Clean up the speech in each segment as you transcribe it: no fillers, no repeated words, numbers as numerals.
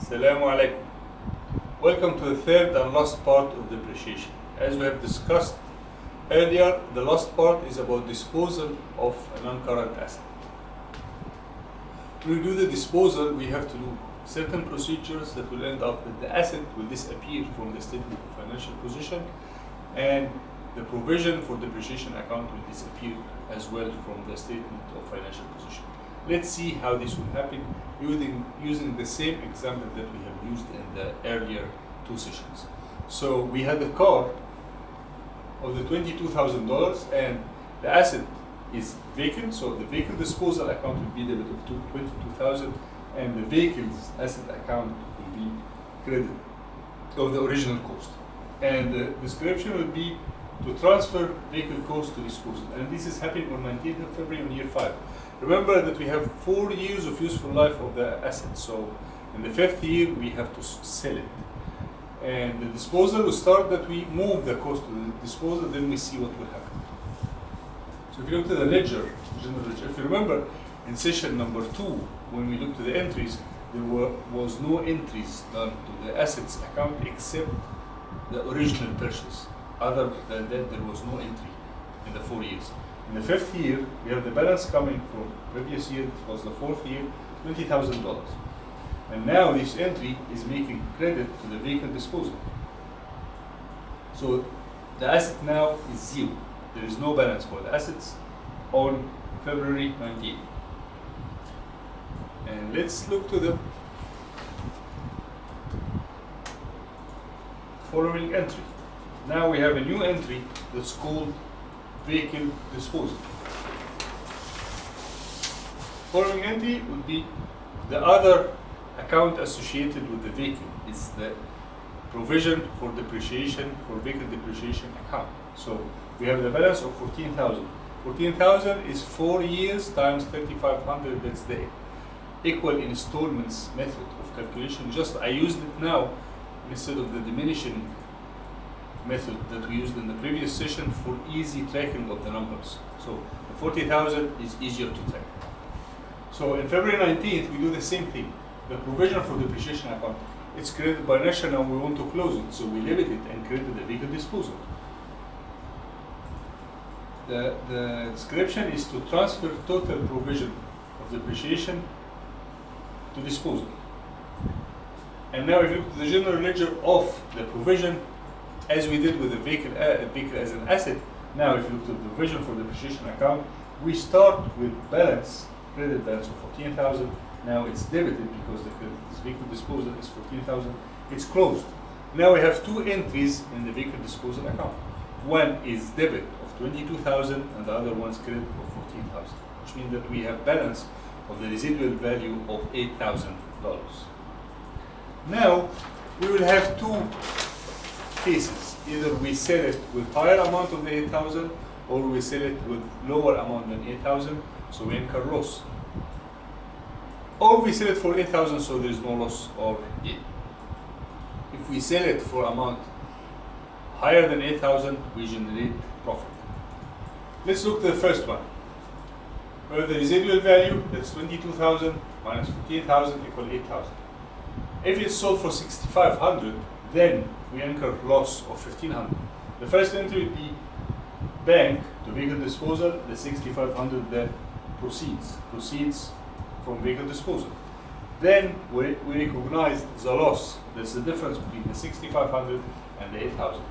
Assalamu alaikum. Welcome to the third and last part of depreciation. As we have discussed earlier, the last part is about disposal of a non-current asset. When we do the disposal, we have to do certain procedures that will end up that the asset will disappear from the statement of financial position, and the provision for depreciation account will disappear as well from the statement of financial position. Let's see how this will happen using the same example that we have used in the earlier two sessions. So we had the car of the $22,000 and the asset is vacant, so the vehicle disposal account will be debit of $22,000 and the vehicle's asset account will be credit of the original cost. And the description will be to transfer vehicle cost to disposal, and this is happening on 19th of February on year 5. Remember that we have 4 years of useful life of the asset, so in the 5th year we have to sell it. And the disposal will start that we move the cost to the disposal, then we see what will happen. So if you look to the ledger, general ledger, if you remember in session number 2, when we looked to the entries, there was no entries done to the assets account except the original purchase. Other than that, there was no entry in the 4 years. In the 5th year, we have the balance coming from previous year, it was the 4th year, $20,000. And now this entry is making credit to the vehicle disposal. So the asset now is zero. There is no balance for the assets on February 19th. And let's look to the following entry. Now we have a new entry that's called vehicle disposal. Following entry would be the other account associated with the vehicle. It's the provision for depreciation, for vehicle depreciation account. So we have the balance of 14,000. 14,000 is 4 years times 3,500. That's the equal installments method of calculation. Just I used it now instead of the diminishing method that we used in the previous session for easy tracking of the numbers. So the 40,000 is easier to track. So in February 19th, we do the same thing. The provision for depreciation account, it's created by national and we want to close it. So we limit it and create the vehicle disposal. The description is to transfer total provision of depreciation to disposal. And now if you look at the general ledger of the provision, as we did with the vehicle as an asset, now if you look at the provision for depreciation account, we start with balance, credit balance of 14,000. Now it's debited because this vehicle disposal is 14,000. It's closed. Now we have two entries in the vehicle disposal account. One is debit of 22,000 and the other one is credit of 14,000, which means that we have balance of the residual value of $8,000. Now we will have two cases. Either we sell it with higher amount of the 8,000 or we sell it with lower amount than 8,000, so we incur loss. Or we sell it for 8,000, so there is no loss or gain. If we sell it for amount higher than 8,000, we generate profit. Let's look at the first one. Where the residual value, that's 22,000 minus 14,000 equal 8,000. If it's sold for 6,500, then we incur loss of 1,500. The first entry would be bank to vehicle disposal, the 6,500 the proceeds from vehicle disposal. Then we recognize the loss. That's the difference between the 6,500 and the 8,000.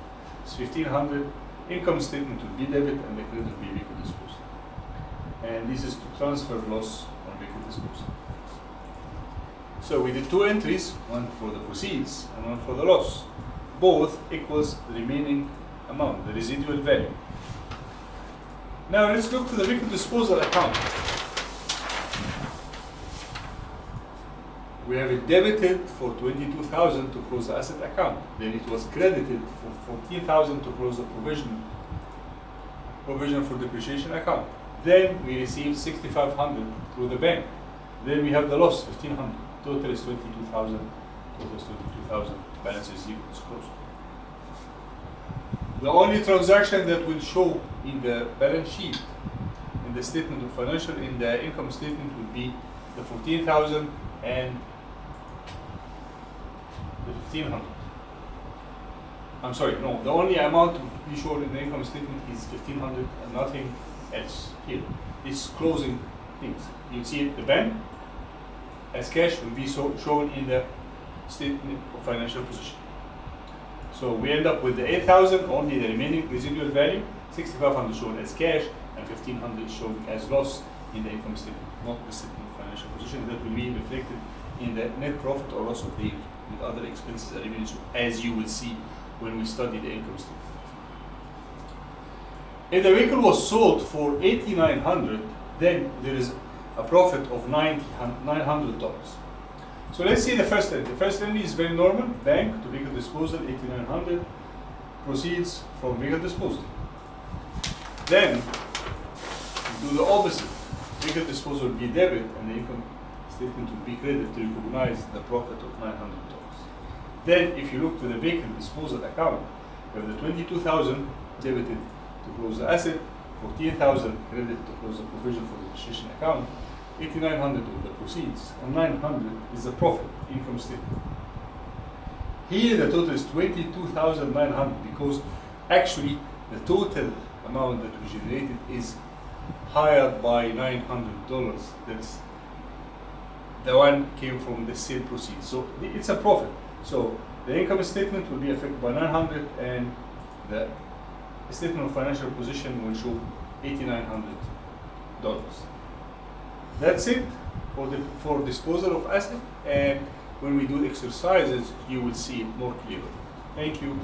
It's 1,500. Income statement will be debit and the credit will be vehicle disposal. And this is to transfer loss on vehicle disposal. So we did two entries, one for the proceeds and one for the loss. Both equals the remaining amount, the residual value. Now let's look to the vehicle disposal account. We have it debited for 22,000 to close the asset account. Then it was credited for 14,000 to close the provision for depreciation account. Then we received 6,500 through the bank. Then we have the loss, 1,500. Total is 22,000. Total is 22,000. Balance is zero. It's closed. The only transaction that will show in the balance sheet, in the statement of financial, in the income statement, would be the 14,000 and $1,500. I'm sorry, no, the only amount to be shown in the income statement is $1,500 and nothing else here. It's closing things. You see the bank as cash will be shown in the statement of financial position. So we end up with the 8,000, only the remaining residual value, 6,500 shown as cash and 1,500 shown as loss in the income statement, not the statement of financial position. That will be reflected in the net profit or loss of the year with other expenses and revenues, as you will see when we study the income statement. If the vehicle was sold for $8,900, then there is a profit of $900. So let's see the first entry. The first entry is very normal. Bank to vehicle disposal, $8,900. Proceeds from vehicle disposal. Then we do the opposite. Vehicle disposal will be debit and the income statement will be credit to recognize the profit of $900. Then if you look to the vehicle disposal account, we have the $22,000 debited to close the asset, $14,000 credit to close the provision for the depreciation account, $8,900 of the proceeds, and $900 is the profit income statement. Here the total is $22,900 because actually the total amount that we generated is higher by $900. That's the one came from the sale proceeds. So it's a profit. So the income statement will be affected by $900 and the statement of financial position will show $8,900. That's it for disposal of asset, and when we do exercises you will see it more clearly. Thank you.